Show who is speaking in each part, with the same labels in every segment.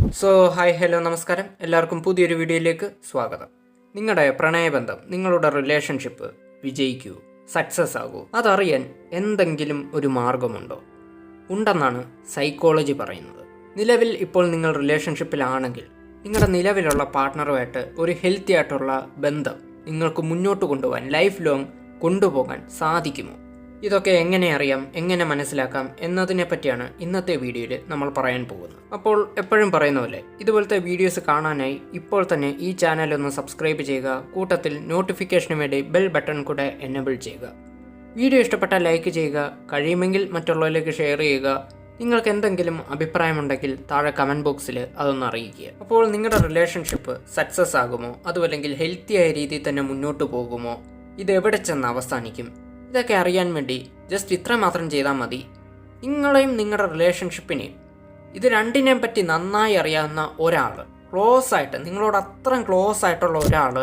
Speaker 1: Hi hello നമസ്കാരം, എല്ലാവർക്കും പുതിയൊരു വീഡിയോയിലേക്ക് സ്വാഗതം. നിങ്ങളുടെ പ്രണയബന്ധം, നിങ്ങളുടെ റിലേഷൻഷിപ്പ് വിജയിക്കൂ, സക്സസ് ആകൂ, അതറിയാൻ എന്തെങ്കിലും ഒരു മാർഗമുണ്ടോ? ഉണ്ടെന്നാണ് സൈക്കോളജി പറയുന്നത്. നിലവിൽ ഇപ്പോൾ നിങ്ങൾ റിലേഷൻഷിപ്പിലാണെങ്കിൽ നിങ്ങളുടെ നിലവിലുള്ള പാർട്ട്ണറുമായിട്ട് ഒരു ഹെൽത്തി ആയിട്ടുള്ള ബന്ധം നിങ്ങൾക്ക് മുന്നോട്ട് കൊണ്ടുപോകാൻ, ലൈഫ് ലോങ് കൊണ്ടുപോകാൻ സാധിക്കുമോ? ഇതൊക്കെ എങ്ങനെ അറിയാം, എങ്ങനെ മനസ്സിലാക്കാം എന്നതിനെ പറ്റിയാണ് ഇന്നത്തെ വീഡിയോയിൽ നമ്മൾ പറയാൻ പോകുന്നത്. അപ്പോൾ എപ്പോഴും പറയുന്ന പോലെ ഇതുപോലത്തെ വീഡിയോസ് കാണാനായി ഇപ്പോൾ തന്നെ ഈ ചാനൽ ഒന്ന് സബ്സ്ക്രൈബ് ചെയ്യുക, കൂട്ടത്തിൽ നോട്ടിഫിക്കേഷന് വേണ്ടി ബെൽ ബട്ടൺ കൂടെ എനേബിൾ ചെയ്യുക. വീഡിയോ ഇഷ്ടപ്പെട്ടാൽ ലൈക്ക് ചെയ്യുക, കഴിയുമെങ്കിൽ മറ്റുള്ളവരിലേക്ക് ഷെയർ ചെയ്യുക. നിങ്ങൾക്ക് എന്തെങ്കിലും അഭിപ്രായമുണ്ടെങ്കിൽ താഴെ കമൻറ്റ് ബോക്സിൽ അതൊന്ന് അറിയിക്കുക. അപ്പോൾ നിങ്ങളുടെ റിലേഷൻഷിപ്പ് സക്സസ് ആകുമോ, അതുമല്ലെങ്കിൽ ഹെൽത്തിയായ രീതിയിൽ തന്നെ മുന്നോട്ട് പോകുമോ, ഇത് എവിടെ ചെന്ന് അവസാനിക്കും? ഇതൊക്കെ അറിയാൻ വേണ്ടി ജസ്റ്റ് ഇത്ര മാത്രം ചെയ്താൽ മതി. നിങ്ങളെയും നിങ്ങളുടെ റിലേഷൻഷിപ്പിനെയും ഇത് രണ്ടിനെയും പറ്റി നന്നായി അറിയാവുന്ന ഒരാൾ, ക്ലോസ് ആയിട്ട്, നിങ്ങളോട് അത്രയും ക്ലോസ് ആയിട്ടുള്ള ഒരാൾ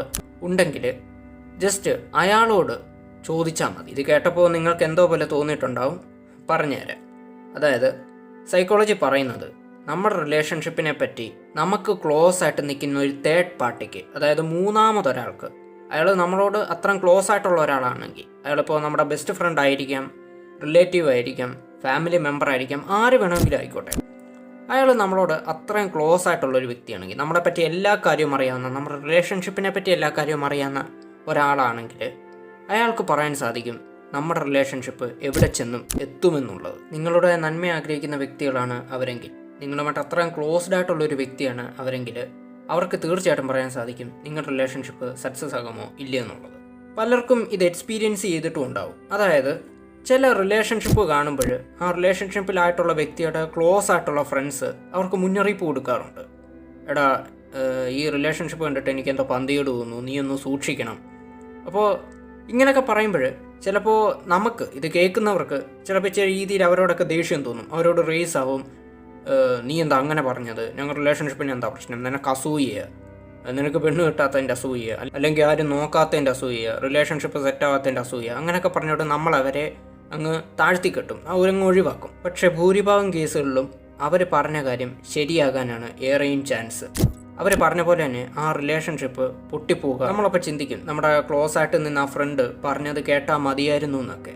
Speaker 1: ഉണ്ടെങ്കിൽ ജസ്റ്റ് അയാളോട് ചോദിച്ചാൽ മതി. ഇത് കേട്ടപ്പോൾ നിങ്ങൾക്ക് എന്തോ പോലെ തോന്നിയിട്ടുണ്ടാവും, പറഞ്ഞുതരാം. അതായത് സൈക്കോളജി പറയുന്നത് നമ്മുടെ റിലേഷൻഷിപ്പിനെ പറ്റി നമുക്ക് ക്ലോസ് ആയിട്ട് നിൽക്കുന്ന ഒരു തേർഡ് പാർട്ടിക്ക്, അതായത് മൂന്നാമതൊരാൾക്ക്, അയാൾ നമ്മളോട് അത്രയും ക്ലോസ് ആയിട്ടുള്ള ഒരാളാണെങ്കിൽ, അയാളിപ്പോൾ നമ്മുടെ ബെസ്റ്റ് ഫ്രണ്ട് ആയിരിക്കാം, റിലേറ്റീവ് ആയിരിക്കാം, ഫാമിലി മെമ്പർ ആയിരിക്കാം, ആര് വേണമെങ്കിലും ആയിക്കോട്ടെ, അയാൾ നമ്മളോട് അത്രയും ക്ലോസ് ആയിട്ടുള്ളൊരു വ്യക്തിയാണെങ്കിൽ, നമ്മളെ പറ്റി എല്ലാ കാര്യവും അറിയാവുന്ന, നമ്മുടെ റിലേഷൻഷിപ്പിനെ പറ്റി എല്ലാ കാര്യവും അറിയാവുന്ന ഒരാളാണെങ്കിൽ അയാൾക്ക് പറയാൻ സാധിക്കും നമ്മുടെ റിലേഷൻഷിപ്പ് എവിടെ ചെന്നും എത്തുമെന്നുള്ളത്. നിങ്ങളുടെ നന്മ ആഗ്രഹിക്കുന്ന വ്യക്തികളാണ് അവരെങ്കിൽ, നിങ്ങളുമായിട്ട് അത്രയും ക്ലോസ്ഡ് ആയിട്ടുള്ളൊരു വ്യക്തിയാണ് അവരെങ്കിൽ അവർക്ക് തീർച്ചയായിട്ടും പറയാൻ സാധിക്കും നിങ്ങളുടെ റിലേഷൻഷിപ്പ് സക്സസ് ആകുമോ ഇല്ല എന്നുള്ളത്. പലർക്കും ഇത് എക്സ്പീരിയൻസ് ചെയ്തിട്ടും ഉണ്ടാവും. അതായത് ചില റിലേഷൻഷിപ്പ് കാണുമ്പോൾ ആ റിലേഷൻഷിപ്പിലായിട്ടുള്ള വ്യക്തിയുടെ ക്ലോസ് ആയിട്ടുള്ള ഫ്രണ്ട്സ് അവർക്ക് മുന്നറിയിപ്പ് കൊടുക്കാറുണ്ട്. എടാ, ഈ റിലേഷൻഷിപ്പ് കണ്ടിട്ട് എനിക്ക് എന്തോ പന്തിയോട് തോന്നുന്നു, നീ ഒന്ന് സൂക്ഷിക്കണം. അപ്പോൾ ഇങ്ങനെയൊക്കെ പറയുമ്പോൾ ചിലപ്പോൾ നമുക്ക് ഇത് കേൾക്കുന്നവർക്ക് ചിലപ്പോൾ ചില രീതിയിൽ അവരോടൊക്കെ ദേഷ്യം തോന്നും, അവരോട് റേസ് ആവും. നീ എന്താ അങ്ങനെ പറഞ്ഞത്, ഞങ്ങൾ റിലേഷൻഷിപ്പിന് എന്താ പ്രശ്നം, നിനക്ക് അസൂയ, നിനക്ക് പെണ്ണ് കിട്ടാത്തതിൻ്റെ അസൂയ, അല്ലെങ്കിൽ ആരും നോക്കാത്തതിൻ്റെ അസൂയ, റിലേഷൻഷിപ്പ് സെറ്റാവാത്തതിൻ്റെ അസൂയ, അങ്ങനെയൊക്കെ പറഞ്ഞുകൊണ്ട് നമ്മളവരെ അങ്ങ് താഴ്ത്തി കെട്ടും, അവരങ്ങ് ഒഴിവാക്കും. പക്ഷേ ഭൂരിഭാഗം കേസുകളിലും അവർ പറഞ്ഞ കാര്യം ശരിയാകാനാണ് ഏറെയും ചാൻസ്. അവർ പറഞ്ഞ പോലെ തന്നെ ആ റിലേഷൻഷിപ്പ് പൊട്ടിപ്പോവുക. നമ്മളപ്പോൾ ചിന്തിക്കും, നമ്മുടെ ക്ലോസ് ആയിട്ട് നിന്ന് ആ ഫ്രണ്ട് പറഞ്ഞത് കേട്ടാൽ മതിയായിരുന്നു എന്നൊക്കെ.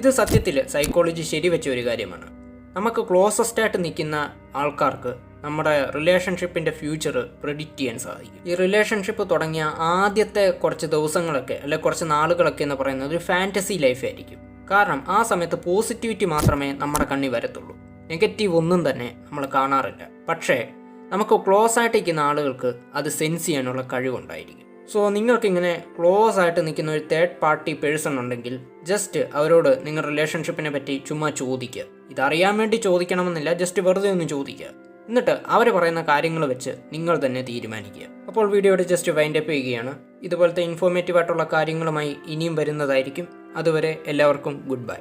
Speaker 1: ഇത് സത്യത്തിൽ സൈക്കോളജി ശരിവെച്ച ഒരു കാര്യമാണ്. നമുക്ക് ക്ലോസസ്റ്റ് ആയിട്ട് നിൽക്കുന്ന ആൾക്കാർക്ക് നമ്മുടെ റിലേഷൻഷിപ്പിൻ്റെ ഫ്യൂച്ചർ പ്രെഡിക്റ്റ് ചെയ്യാൻ സാധിക്കും. ഈ റിലേഷൻഷിപ്പ് തുടങ്ങിയ ആദ്യത്തെ കുറച്ച് ദിവസങ്ങളൊക്കെ, അല്ലെങ്കിൽ കുറച്ച് നാളുകളൊക്കെ എന്ന് പറയുന്നത് ഒരു ഫാൻറ്റസി ലൈഫായിരിക്കും. കാരണം ആ സമയത്ത് പോസിറ്റിവിറ്റി മാത്രമേ നമ്മുടെ കണ്ണിൽ വരത്തുള്ളൂ, നെഗറ്റീവ് ഒന്നും തന്നെ നമ്മൾ കാണാറില്ല. പക്ഷേ നമുക്ക് ക്ലോസ് ആയിട്ട് നിൽക്കുന്ന ആളുകൾക്ക് അത് സെൻസ് ചെയ്യാനുള്ള കഴിവുണ്ടായിരിക്കും. സോ നിങ്ങൾക്കിങ്ങനെ ക്ലോസ് ആയിട്ട് നിൽക്കുന്ന ഒരു തേർഡ് പാർട്ടി പേഴ്സൺ ഉണ്ടെങ്കിൽ ജസ്റ്റ് അവരോട് നിങ്ങളുടെ റിലേഷൻഷിപ്പിനെ പറ്റി ചുമ്മാ ചോദിക്കുക. ഇതറിയാൻ വേണ്ടി ചോദിക്കണമെന്നില്ല, ജസ്റ്റ് വെറുതെ ഒന്ന് ചോദിക്കുക. എന്നിട്ട് അവർ പറയുന്ന കാര്യങ്ങൾ വെച്ച് നിങ്ങൾ തന്നെ തീരുമാനിക്കുക. അപ്പോൾ വീഡിയോയുടെ ജസ്റ്റ് വൈൻഡ് അപ്പ് ചെയ്യുകയാണ്. ഇതുപോലത്തെ ഇൻഫോർമേറ്റീവ് ആയിട്ടുള്ള കാര്യങ്ങളുമായി ഇനിയും വരുന്നതായിരിക്കും. അതുവരെ എല്ലാവർക്കും ഗുഡ് ബൈ.